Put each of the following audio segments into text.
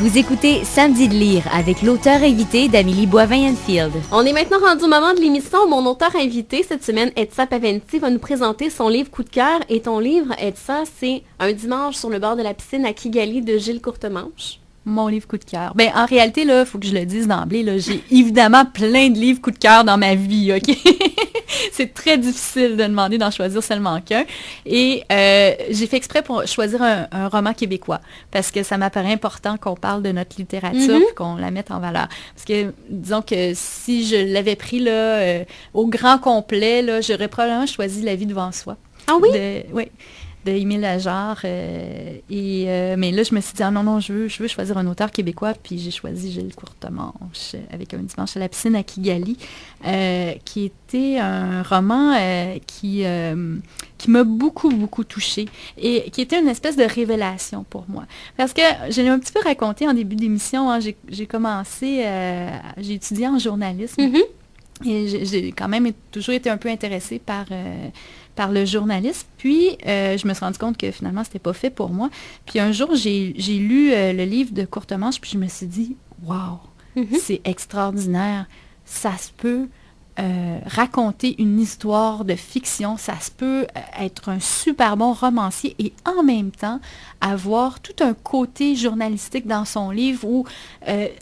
Vous écoutez Samedi de lire avec l'auteur invité d'Amélie Boivin-Enfield. On est maintenant rendu au moment de l'émission où mon auteur invité cette semaine, Edsa Paventi, va nous présenter son livre Coup de cœur. Et ton livre, Edsa, c'est Un dimanche sur le bord de la piscine à Kigali de Gilles Courtemanche. Mon livre coup de cœur. Ben, en réalité, là, faut que je le dise d'emblée, là, j'ai évidemment plein de livres coup de cœur dans ma vie, OK? C'est très difficile de demander d'en choisir seulement qu'un. Et j'ai fait exprès pour choisir un roman québécois, parce que ça m'apparaît important qu'on parle de notre littérature, puis qu'on la mette en valeur. Parce que, disons que si je l'avais pris, là, au grand complet, là, j'aurais probablement choisi La vie devant soi. Ah oui? Oui. De Émile Ajar. Mais là, je me suis dit, ah non, je veux choisir un auteur québécois, puis j'ai choisi Gilles Courtemanche avec Un dimanche à la piscine à Kigali, qui était un roman qui m'a beaucoup, beaucoup touchée et qui était une espèce de révélation pour moi. Parce que, je l'ai un petit peu raconté en début d'émission, hein, j'ai commencé, j'ai étudié en journalisme. Mm-hmm. Et j'ai quand même toujours été un peu intéressée par le journalisme. Puis, je me suis rendu compte que finalement, c'était pas fait pour moi. Puis un jour, j'ai lu le livre de Courtemanche, puis je me suis dit, wow, c'est extraordinaire. Ça se peut raconter une histoire de fiction, ça se peut être un super bon romancier et en même temps avoir tout un côté journalistique dans son livre ou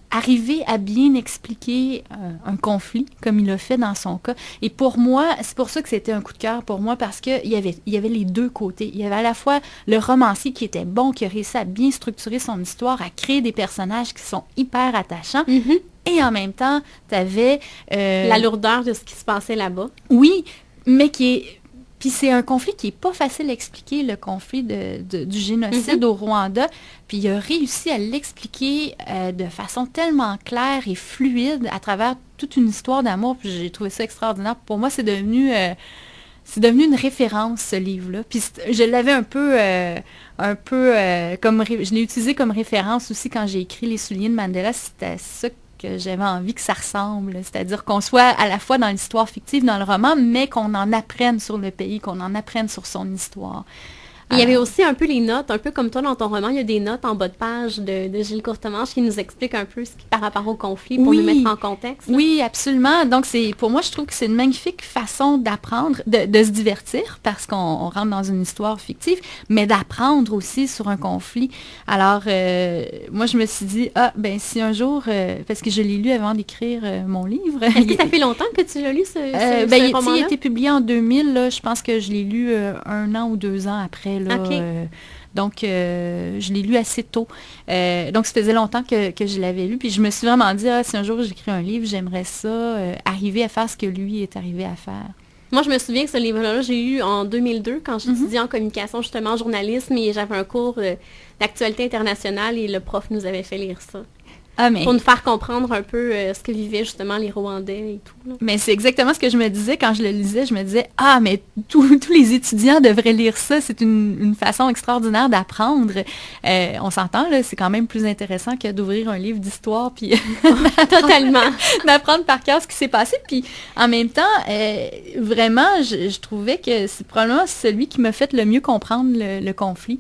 arriver à bien expliquer un conflit comme il a fait dans son cas. Et pour moi, c'est pour ça que c'était un coup de cœur pour moi, parce qu'il y avait les deux côtés. Il y avait à la fois le romancier qui était bon, qui a réussi à bien structurer son histoire, à créer des personnages qui sont hyper attachants. Et en même temps, tu avais... la lourdeur de ce qui se passait là-bas. Oui, mais qui est... Puis c'est un conflit qui n'est pas facile à expliquer, le conflit du génocide au Rwanda. Puis il a réussi à l'expliquer de façon tellement claire et fluide à travers toute une histoire d'amour. Puis j'ai trouvé ça extraordinaire. Pour moi, c'est devenu une référence, ce livre-là. Puis je l'avais un peu comme... Je l'ai utilisé comme référence aussi quand j'ai écrit Les souliers de Mandela. C'était ça que j'avais envie que ça ressemble. C'est-à-dire qu'on soit à la fois dans l'histoire fictive, dans le roman, mais qu'on en apprenne sur le pays, qu'on en apprenne sur son histoire. Il y avait aussi un peu les notes, un peu comme toi dans ton roman, il y a des notes en bas de page de Gilles Courtemanche qui nous expliquent un peu ce qui par rapport au conflit pour nous mettre en contexte. Là. Oui, absolument. Donc, pour moi, je trouve que c'est une magnifique façon d'apprendre, de se divertir, parce qu'on rentre dans une histoire fictive, mais d'apprendre aussi sur un conflit. Alors, moi, je me suis dit, si un jour, parce que je l'ai lu avant d'écrire mon livre. Est-ce que ça fait longtemps que tu l'as lu, ce roman-là? Il a été publié en 2000, là, je pense que je l'ai lu 1 an ou 2 ans après. Là, donc, je l'ai lu assez tôt. Donc, ça faisait longtemps que je l'avais lu. Puis, je me suis vraiment dit, si un jour j'écris un livre, j'aimerais ça, arriver à faire ce que lui est arrivé à faire. Moi, je me souviens que ce livre-là, j'ai lu en 2002 quand j'étudiais en communication, justement, en journalisme, et j'avais un cours d'actualité internationale et le prof nous avait fait lire ça. Pour nous faire comprendre un peu ce que vivaient justement les Rwandais et tout. Là. Mais c'est exactement ce que je me disais quand je le lisais. Je me disais, mais tous les étudiants devraient lire ça. C'est une façon extraordinaire d'apprendre. On s'entend, là, c'est quand même plus intéressant que d'ouvrir un livre d'histoire puis totalement d'apprendre par cœur ce qui s'est passé. Puis en même temps, vraiment, je trouvais que c'est probablement celui qui m'a fait le mieux comprendre le conflit.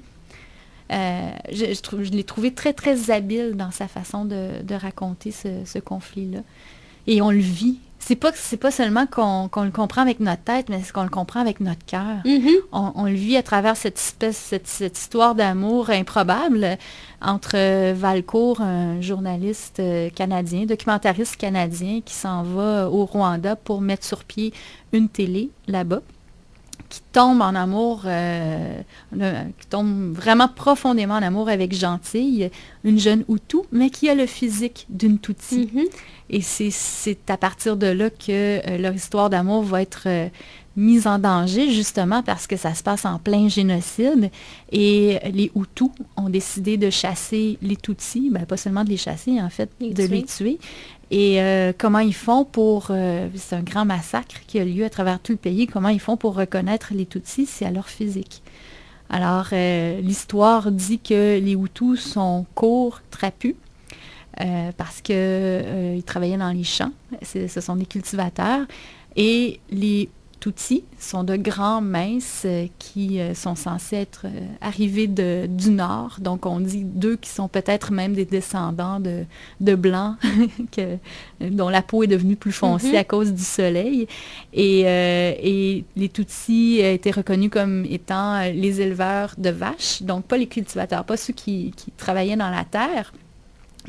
Je l'ai trouvé très, très habile dans sa façon de raconter ce conflit-là. Et on le vit. C'est pas seulement qu'on le comprend avec notre tête, mais c'est qu'on le comprend avec notre cœur. On le vit à travers cette histoire d'amour improbable entre Valcourt, un journaliste canadien, documentariste canadien, qui s'en va au Rwanda pour mettre sur pied une télé là-bas, qui tombe en amour, qui tombe vraiment profondément en amour avec Gentille, une jeune Hutu, mais qui a le physique d'une Tutsi. Et c'est à partir de là que leur histoire d'amour va être mise en danger, justement parce que ça se passe en plein génocide. Et les Hutus ont décidé de chasser les Tutsis, pas seulement de les chasser, en fait, de les tuer. Et comment ils font c'est un grand massacre qui a lieu à travers tout le pays, comment ils font pour reconnaître les Tutsis, c'est à leur physique. Alors, l'histoire dit que les Hutus sont courts, trapus, parce qu'ils travaillaient dans les champs, ce sont des cultivateurs, et les Tutsis sont de grands minces qui sont censés être arrivés du nord. Donc, on dit d'eux qui sont peut-être même des descendants de Blancs dont la peau est devenue plus foncée à cause du soleil. Et les Tutsis étaient reconnus comme étant les éleveurs de vaches, donc pas les cultivateurs, pas ceux qui travaillaient dans la terre,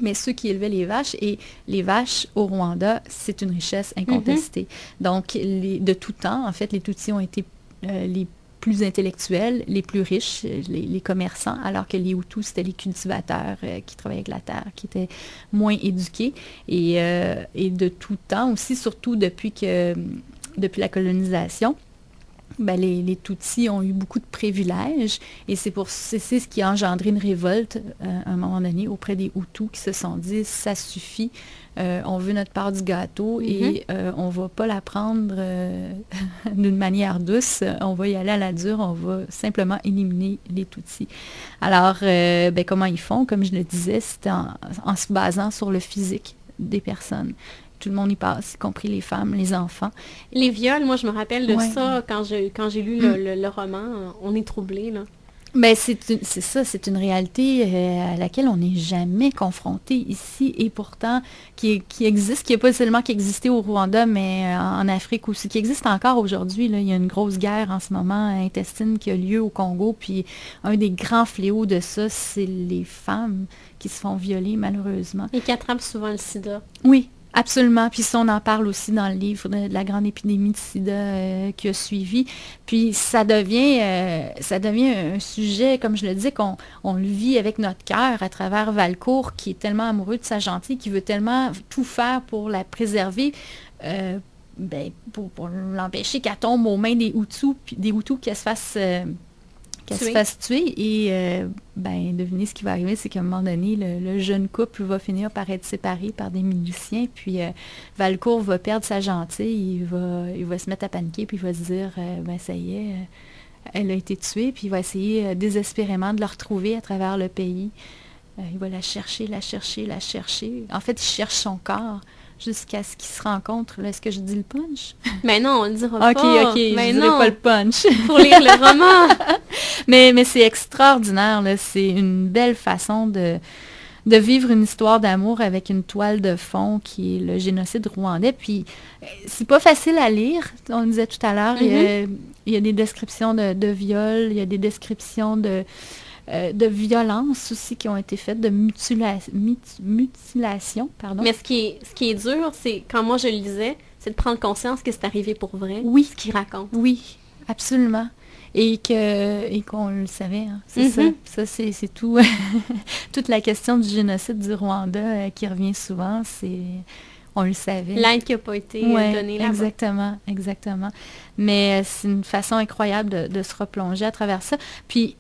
mais ceux qui élevaient les vaches. Et les vaches au Rwanda, c'est une richesse incontestée. Donc, de tout temps, en fait, les Tutsis ont été les plus intellectuels, les plus riches, les commerçants, alors que les Hutus, c'était les cultivateurs qui travaillaient avec la terre, qui étaient moins éduqués. Et de tout temps aussi, surtout depuis la colonisation, les Tutsis ont eu beaucoup de privilèges et c'est ce qui a engendré une révolte à un moment donné auprès des Hutus qui se sont dit ça suffit, on veut notre part du gâteau et on ne va pas la prendre d'une manière douce, on va y aller à la dure, on va simplement éliminer les Tutsis. Alors, comment ils font? Comme je le disais, c'est en se basant sur le physique des personnes. Tout le monde y passe, y compris les femmes, les enfants. Les viols, moi, je me rappelle de ça quand j'ai lu le roman. On est troublés, là. Ben, c'est ça, c'est une réalité à laquelle on n'est jamais confronté ici et pourtant qui existe, qui n'est pas seulement qui existait au Rwanda, mais en Afrique aussi, qui existe encore aujourd'hui. Là. Il y a une grosse guerre en ce moment intestine qui a lieu au Congo, puis un des grands fléaux de ça, c'est les femmes qui se font violer malheureusement. Et qui attrapent souvent le sida. Oui. Absolument. Puis ça, on en parle aussi dans le livre de la grande épidémie de sida qui a suivi. Puis ça devient un sujet, comme je le disais, qu'on le vit avec notre cœur à travers Valcourt, qui est tellement amoureux de sa gentille, qui veut tellement tout faire pour la préserver, pour l'empêcher qu'elle tombe aux mains des Hutus, puis des Hutus qu'elle se fasse tuer. Et devinez ce qui va arriver, c'est qu'à un moment donné, le jeune couple va finir par être séparé par des miliciens, puis Valcourt va perdre sa gentille, il va se mettre à paniquer, puis il va se dire, ça y est, elle a été tuée, puis il va essayer désespérément de la retrouver à travers le pays. Il va la chercher. En fait, il cherche son corps jusqu'à ce qu'ils se rencontrent. Là, est-ce que je dis le punch? Mais non, on ne le dira pas. OK, je ne dirai pas le punch. Pour lire le roman. mais c'est extraordinaire. Là. C'est une belle façon de vivre une histoire d'amour avec une toile de fond qui est le génocide rwandais. Puis, c'est pas facile à lire. On le disait tout à l'heure, il y a des descriptions de viols, il y a des descriptions de violences aussi qui ont été faites, de mutilation, pardon. Mais ce qui est dur, c'est, quand moi je le lisais, c'est de prendre conscience que c'est arrivé pour vrai, oui, ce qu'il raconte. Oui, absolument. Et qu'on le savait, hein. C'est ça. Ça, c'est tout. Toute la question du génocide du Rwanda qui revient souvent, on le savait. L'aide qui n'a pas été donnée là-bas. Exactement. Mais c'est une façon incroyable de se replonger à travers ça. Puis,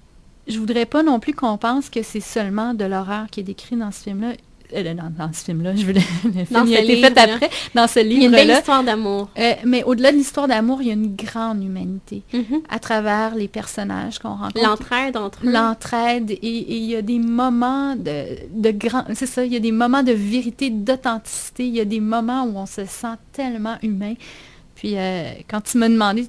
je voudrais pas non plus qu'on pense que c'est seulement de l'horreur qui est décrit dans ce film-là. Dans ce film-là, le film il a été fait après, dans ce livre-là. Il y a une belle histoire d'amour. Mais au-delà de l'histoire d'amour, il y a une grande humanité à travers les personnages qu'on rencontre. L'entraide entre eux. L'entraide, et il y a des moments de grand... C'est ça, il y a des moments de vérité, d'authenticité, il y a des moments où on se sent tellement humain. Puis quand tu m'as demandé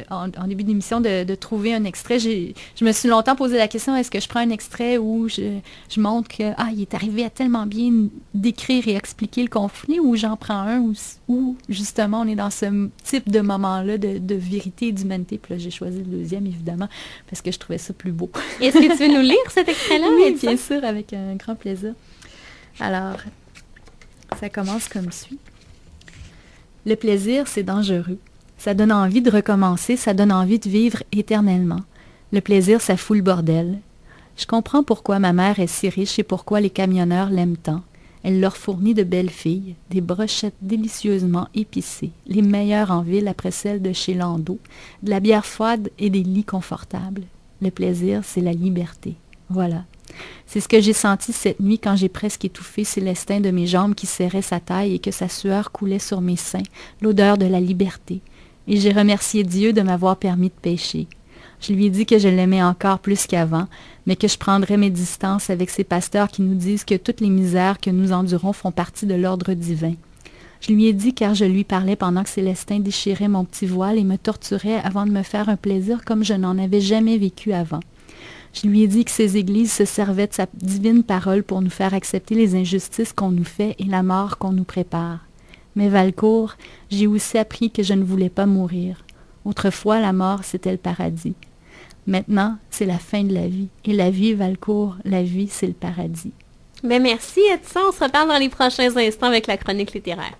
en début d'émission de trouver un extrait, je me suis longtemps posé la question, est-ce que je prends un extrait où je montre que il est arrivé à tellement bien décrire et expliquer le conflit, ou j'en prends un où justement on est dans ce type de moment-là de vérité et d'humanité. Puis là, j'ai choisi le deuxième, évidemment, parce que je trouvais ça plus beau. Est-ce que tu veux nous lire cet extrait-là? Oui, bien sûr, avec un grand plaisir. Alors, ça commence comme suit. Le plaisir, c'est dangereux. Ça donne envie de recommencer, ça donne envie de vivre éternellement. Le plaisir, ça fout le bordel. Je comprends pourquoi ma mère est si riche et pourquoi les camionneurs l'aiment tant. Elle leur fournit de belles filles, des brochettes délicieusement épicées, les meilleures en ville après celles de chez Landau, de la bière froide et des lits confortables. Le plaisir, c'est la liberté. Voilà. C'est ce que j'ai senti cette nuit quand j'ai presque étouffé Célestin de mes jambes qui serraient sa taille et que sa sueur coulait sur mes seins, l'odeur de la liberté. Et j'ai remercié Dieu de m'avoir permis de pécher. Je lui ai dit que je l'aimais encore plus qu'avant, mais que je prendrais mes distances avec ces pasteurs qui nous disent que toutes les misères que nous endurons font partie de l'ordre divin. Je lui ai dit car je lui parlais pendant que Célestin déchirait mon petit voile et me torturait avant de me faire un plaisir comme je n'en avais jamais vécu avant. Je lui ai dit que ces églises se servaient de sa divine parole pour nous faire accepter les injustices qu'on nous fait et la mort qu'on nous prépare. Mais Valcourt, j'ai aussi appris que je ne voulais pas mourir. Autrefois, la mort, c'était le paradis. Maintenant, c'est la fin de la vie. Et la vie, Valcourt, la vie, c'est le paradis. Bien, merci Edson. On se reparle dans les prochains instants avec la chronique littéraire.